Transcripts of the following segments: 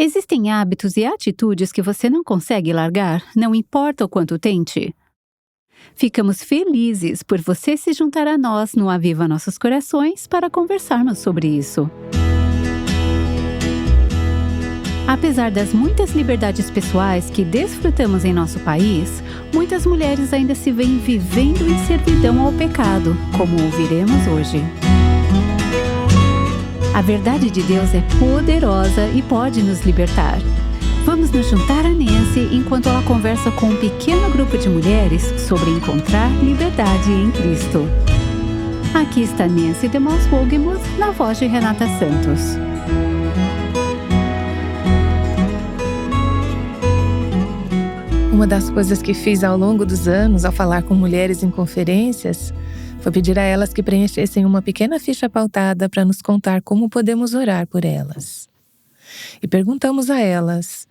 Existem hábitos e atitudes que você não consegue largar, não importa o quanto tente? Ficamos felizes por você se juntar a nós no Aviva Nossos Corações para conversarmos sobre isso. Apesar das muitas liberdades pessoais que desfrutamos em nosso país, muitas mulheres ainda se veem vivendo em servidão ao pecado, como ouviremos hoje. A verdade de Deus é poderosa e pode nos libertar. Vamos nos juntar a Nancy enquanto ela conversa com um pequeno grupo de mulheres sobre encontrar liberdade em Cristo. Aqui está Nancy DeMoss Wogemuth na voz de Renata Santos. Uma das coisas que fiz ao longo dos anos ao falar com mulheres em conferências foi pedir a elas que preenchessem uma pequena ficha pautada para nos contar como podemos orar por elas. E perguntamos a elas: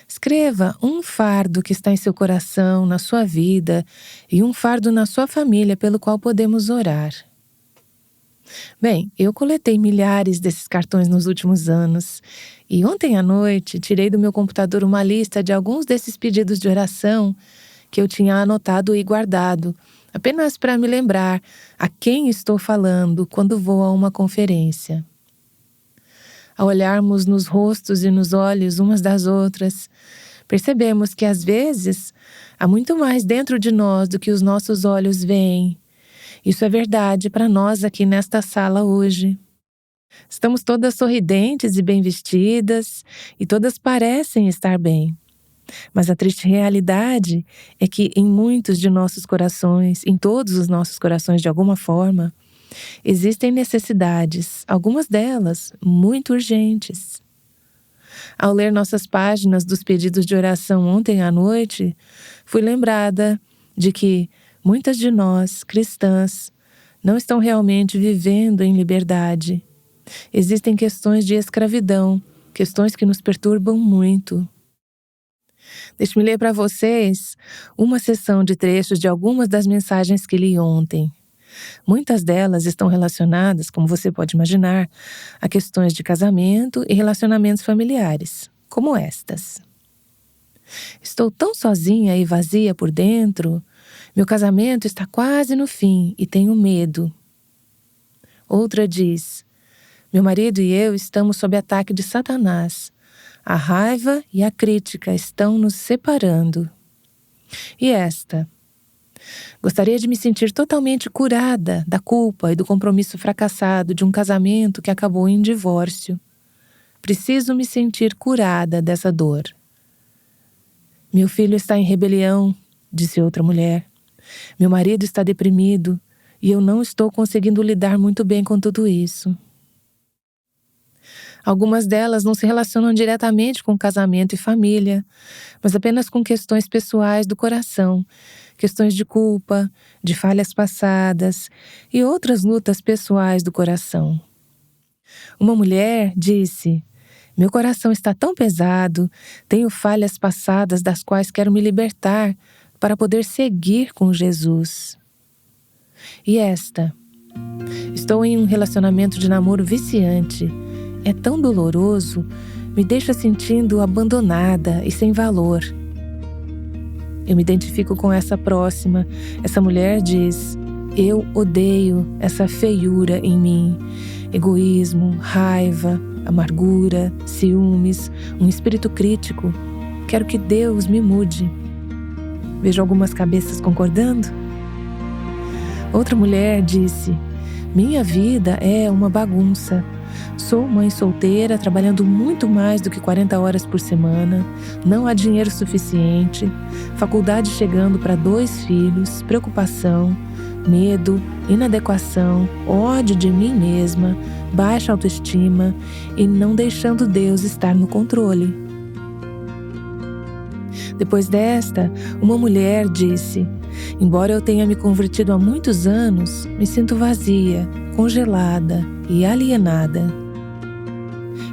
escreva um fardo que está em seu coração, na sua vida, e um fardo na sua família pelo qual podemos orar. Bem, eu coletei milhares desses cartões nos últimos anos e ontem à noite tirei do meu computador uma lista de alguns desses pedidos de oração que eu tinha anotado e guardado, apenas para me lembrar a quem estou falando quando vou a uma conferência. Ao olharmos nos rostos e nos olhos umas das outras, percebemos que às vezes há muito mais dentro de nós do que os nossos olhos veem. Isso é verdade para nós aqui nesta sala hoje. Estamos todas sorridentes e bem vestidas, e todas parecem estar bem. Mas a triste realidade é que em muitos de nossos corações, em todos os nossos corações de alguma forma, existem necessidades, algumas delas muito urgentes. Ao ler nossas páginas dos pedidos de oração ontem à noite, fui lembrada de que muitas de nós, cristãs, não estão realmente vivendo em liberdade. Existem questões de escravidão, questões que nos perturbam muito. Deixe-me ler para vocês uma seção de trechos de algumas das mensagens que li ontem. Muitas delas estão relacionadas, como você pode imaginar, a questões de casamento e relacionamentos familiares, como estas. Estou tão sozinha e vazia por dentro. Meu casamento está quase no fim e tenho medo. Outra diz: meu marido e eu estamos sob ataque de Satanás. A raiva e a crítica estão nos separando. E esta: gostaria de me sentir totalmente curada da culpa e do compromisso fracassado de um casamento que acabou em divórcio. Preciso me sentir curada dessa dor. Meu filho está em rebelião, disse outra mulher. Meu marido está deprimido e eu não estou conseguindo lidar muito bem com tudo isso. Algumas delas não se relacionam diretamente com casamento e família, mas apenas com questões pessoais do coração, questões de culpa, de falhas passadas e outras lutas pessoais do coração. Uma mulher disse: meu coração está tão pesado, tenho falhas passadas das quais quero me libertar para poder seguir com Jesus. E esta: estou em um relacionamento de namoro viciante. É tão doloroso, me deixa sentindo abandonada e sem valor. Eu me identifico com essa próxima. Essa mulher diz: eu odeio essa feiura em mim. Egoísmo, raiva, amargura, ciúmes, um espírito crítico. Quero que Deus me mude. Vejo algumas cabeças concordando. Outra mulher disse: minha vida é uma bagunça. Sou mãe solteira, trabalhando muito mais do que 40 horas por semana. Não há dinheiro suficiente. Faculdade chegando para 2 filhos. Preocupação, medo, inadequação, ódio de mim mesma, baixa autoestima e não deixando Deus estar no controle. Depois desta, uma mulher disse: embora eu tenha me convertido há muitos anos, me sinto vazia, congelada e alienada.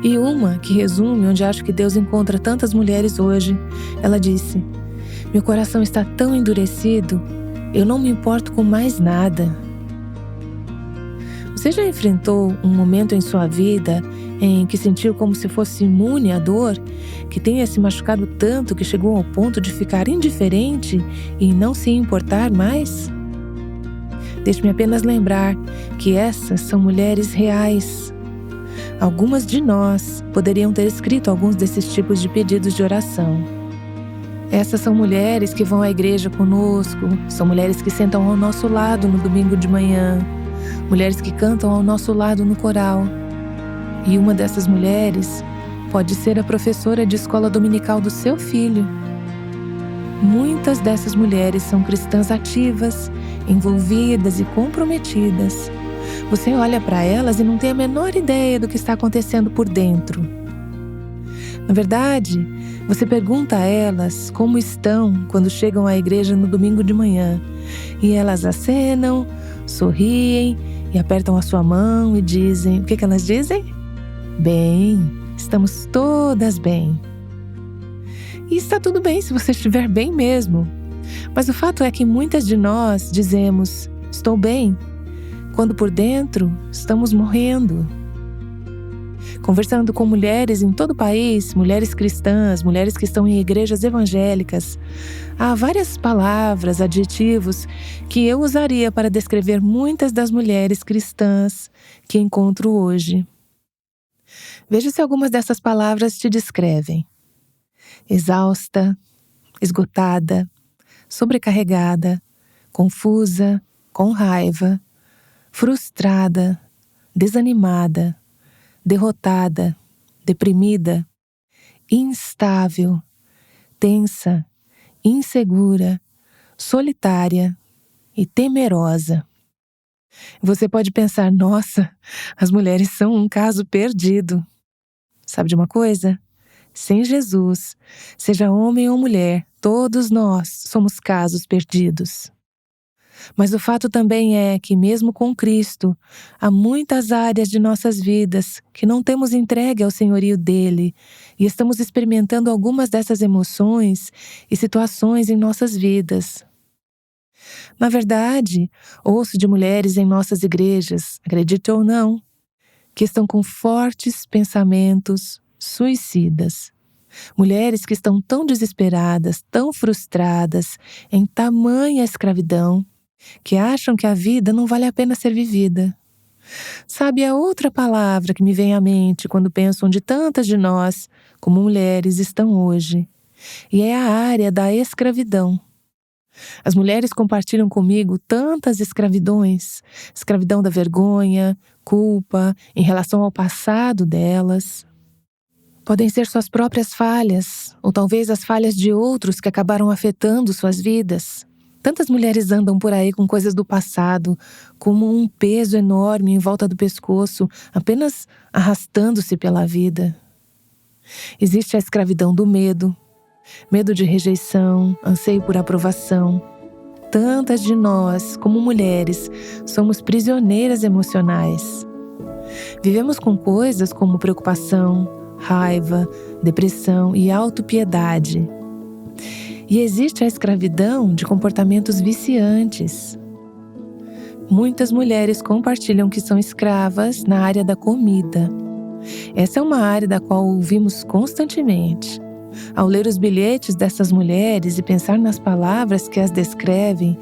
E uma que resume onde acho que Deus encontra tantas mulheres hoje, ela disse: meu coração está tão endurecido, eu não me importo com mais nada. Você já enfrentou um momento em sua vida em que sentiu como se fosse imune à dor, que tenha se machucado tanto que chegou ao ponto de ficar indiferente e não se importar mais? Deixe-me apenas lembrar que essas são mulheres reais. Algumas de nós poderiam ter escrito alguns desses tipos de pedidos de oração. Essas são mulheres que vão à igreja conosco, são mulheres que sentam ao nosso lado no domingo de manhã, mulheres que cantam ao nosso lado no coral. E uma dessas mulheres pode ser a professora de escola dominical do seu filho. Muitas dessas mulheres são cristãs ativas, envolvidas e comprometidas. Você olha para elas e não tem a menor ideia do que está acontecendo por dentro. Na verdade, você pergunta a elas como estão quando chegam à igreja no domingo de manhã. E elas acenam, sorriem e apertam a sua mão e dizem... O que elas dizem? Bem, estamos todas bem. E está tudo bem se você estiver bem mesmo. Mas o fato é que muitas de nós dizemos, estou bem, quando por dentro estamos morrendo. Conversando com mulheres em todo o país, mulheres cristãs, mulheres que estão em igrejas evangélicas, há várias palavras, adjetivos que eu usaria para descrever muitas das mulheres cristãs que encontro hoje. Veja se algumas dessas palavras te descrevem. Exausta, esgotada, sobrecarregada, confusa, com raiva, frustrada, desanimada, derrotada, deprimida, instável, tensa, insegura, solitária e temerosa. Você pode pensar, nossa, as mulheres são um caso perdido. Sabe de uma coisa? Sem Jesus, seja homem ou mulher, todos nós somos casos perdidos. Mas o fato também é que, mesmo com Cristo, há muitas áreas de nossas vidas que não temos entregue ao senhorio dele e estamos experimentando algumas dessas emoções e situações em nossas vidas. Na verdade, ouço de mulheres em nossas igrejas, acredite ou não, que estão com fortes pensamentos suicidas. Mulheres que estão tão desesperadas, tão frustradas, em tamanha escravidão, que acham que a vida não vale a pena ser vivida. Sabe a outra palavra que me vem à mente quando penso onde tantas de nós, como mulheres, estão hoje? E é a área da escravidão. As mulheres compartilham comigo tantas escravidões, escravidão da vergonha, culpa, em relação ao passado delas. Podem ser suas próprias falhas, ou talvez as falhas de outros que acabaram afetando suas vidas. Tantas mulheres andam por aí com coisas do passado, como um peso enorme em volta do pescoço, apenas arrastando-se pela vida. Existe a escravidão do medo, medo de rejeição, anseio por aprovação. Tantas de nós, como mulheres, somos prisioneiras emocionais. Vivemos com coisas como preocupação, raiva, depressão e autopiedade. E existe a escravidão de comportamentos viciantes. Muitas mulheres compartilham que são escravas na área da comida. Essa é uma área da qual ouvimos constantemente. Ao ler os bilhetes dessas mulheres e pensar nas palavras que as descrevem,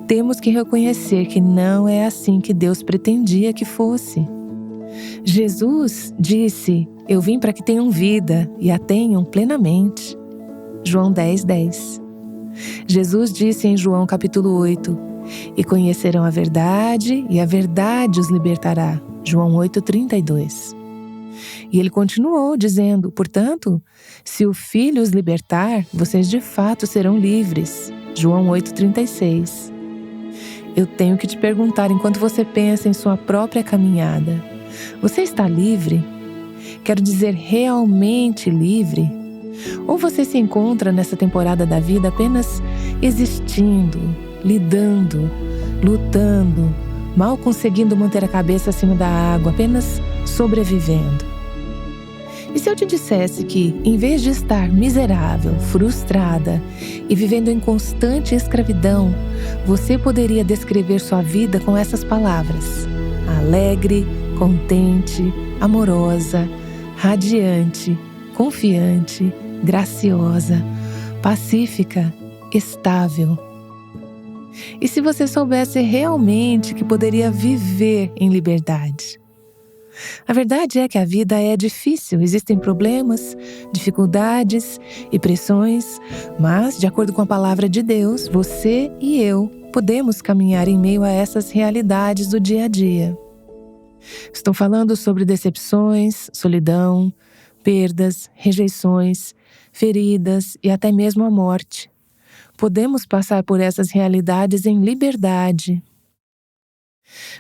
temos que reconhecer que não é assim que Deus pretendia que fosse. Jesus disse, eu vim para que tenham vida e a tenham plenamente. João 10:10. Jesus disse em João capítulo 8, e conhecerão a verdade e a verdade os libertará. João 8:32. E ele continuou dizendo, portanto, se o Filho os libertar, vocês de fato serão livres. João 8:36. Eu tenho que te perguntar enquanto você pensa em sua própria caminhada. Você está livre? Quero dizer, realmente livre? Ou você se encontra nessa temporada da vida apenas existindo, lidando, lutando, mal conseguindo manter a cabeça acima da água, apenas sobrevivendo? E se eu te dissesse que, em vez de estar miserável, frustrada e vivendo em constante escravidão, você poderia descrever sua vida com essas palavras: alegre, contente, amorosa, radiante, confiante, graciosa, pacífica, estável. E se você soubesse realmente que poderia viver em liberdade? A verdade é que a vida é difícil, existem problemas, dificuldades e pressões, mas, de acordo com a palavra de Deus, você e eu podemos caminhar em meio a essas realidades do dia a dia. Estou falando sobre decepções, solidão, perdas, rejeições, feridas e até mesmo a morte. Podemos passar por essas realidades em liberdade.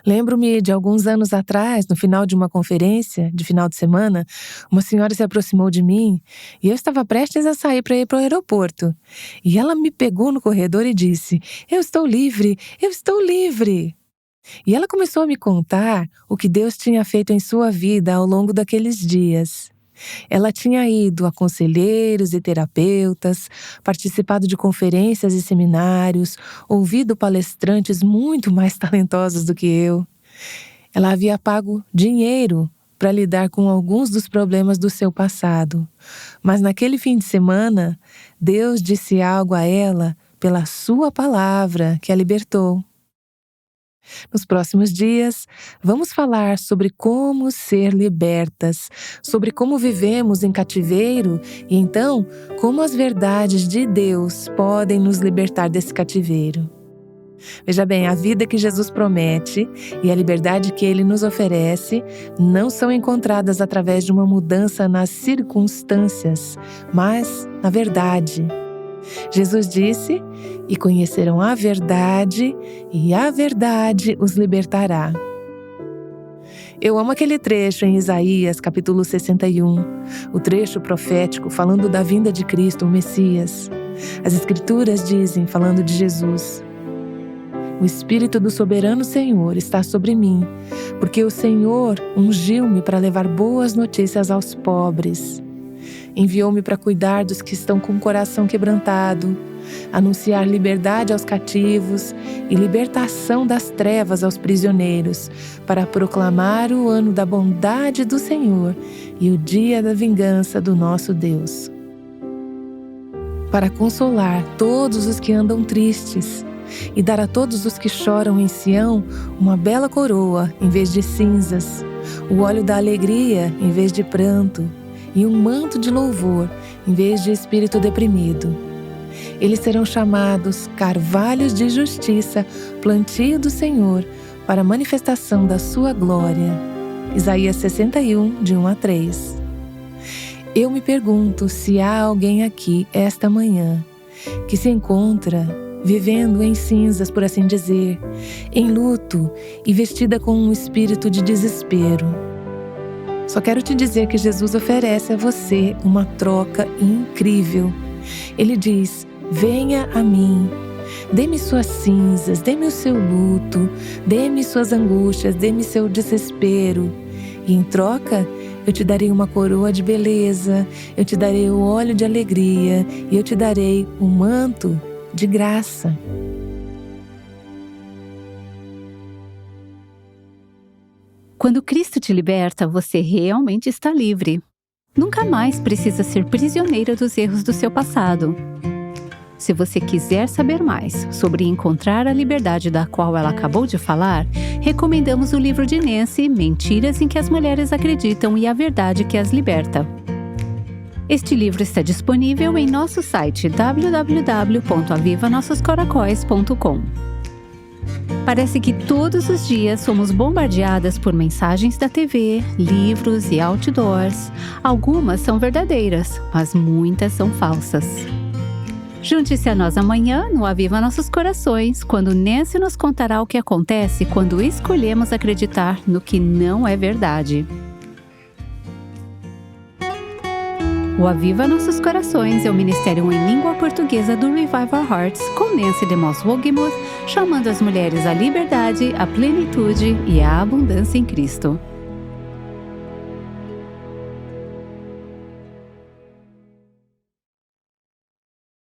Lembro-me de alguns anos atrás, no final de uma conferência, de final de semana, uma senhora se aproximou de mim e eu estava prestes a sair para ir para o aeroporto. E ela me pegou no corredor e disse: "Eu estou livre, eu estou livre!" E ela começou a me contar o que Deus tinha feito em sua vida ao longo daqueles dias. Ela tinha ido a conselheiros e terapeutas, participado de conferências e seminários, ouvido palestrantes muito mais talentosos do que eu. Ela havia pago dinheiro para lidar com alguns dos problemas do seu passado. Mas naquele fim de semana, Deus disse algo a ela pela sua palavra que a libertou. Nos próximos dias, vamos falar sobre como ser libertas, sobre como vivemos em cativeiro e então como as verdades de Deus podem nos libertar desse cativeiro. Veja bem, a vida que Jesus promete e a liberdade que Ele nos oferece não são encontradas através de uma mudança nas circunstâncias, mas na verdade. Jesus disse: "E conhecerão a verdade, e a verdade os libertará." Eu amo aquele trecho em Isaías, capítulo 61, o trecho profético falando da vinda de Cristo, o Messias. As Escrituras dizem, falando de Jesus: "O Espírito do soberano Senhor está sobre mim, porque o Senhor ungiu-me para levar boas notícias aos pobres. Enviou-me para cuidar dos que estão com o coração quebrantado, anunciar liberdade aos cativos e libertação das trevas aos prisioneiros, para proclamar o ano da bondade do Senhor e o dia da vingança do nosso Deus. Para consolar todos os que andam tristes e dar a todos os que choram em Sião uma bela coroa em vez de cinzas, o óleo da alegria em vez de pranto, e um manto de louvor em vez de espírito deprimido. Eles serão chamados carvalhos de justiça, plantio do Senhor, para a manifestação da sua glória." Isaías 61, de 1 a 3. Eu me pergunto se há alguém aqui esta manhã que se encontra vivendo em cinzas, por assim dizer, em luto e vestida com um espírito de desespero. Só quero te dizer que Jesus oferece a você uma troca incrível. Ele diz: "Venha a mim, dê-me suas cinzas, dê-me o seu luto, dê-me suas angústias, dê-me seu desespero. E em troca, eu te darei uma coroa de beleza, eu te darei o óleo de alegria e eu te darei o manto de graça." Quando Cristo te liberta, você realmente está livre. Nunca mais precisa ser prisioneira dos erros do seu passado. Se você quiser saber mais sobre encontrar a liberdade da qual ela acabou de falar, recomendamos o livro de Nancy, Mentiras em que as Mulheres Acreditam e a Verdade que as Liberta. Este livro está disponível em nosso site www.avivanossoscoracóis.com. Parece que todos os dias somos bombardeadas por mensagens da TV, livros e outdoors. Algumas são verdadeiras, mas muitas são falsas. Junte-se a nós amanhã no Aviva Nossos Corações, quando Nancy nos contará o que acontece quando escolhemos acreditar no que não é verdade. O Aviva Nossos Corações é o ministério em língua portuguesa do Revive Our Hearts, com Nancy DeMoss Wogemuth, chamando as mulheres à liberdade, à plenitude e à abundância em Cristo.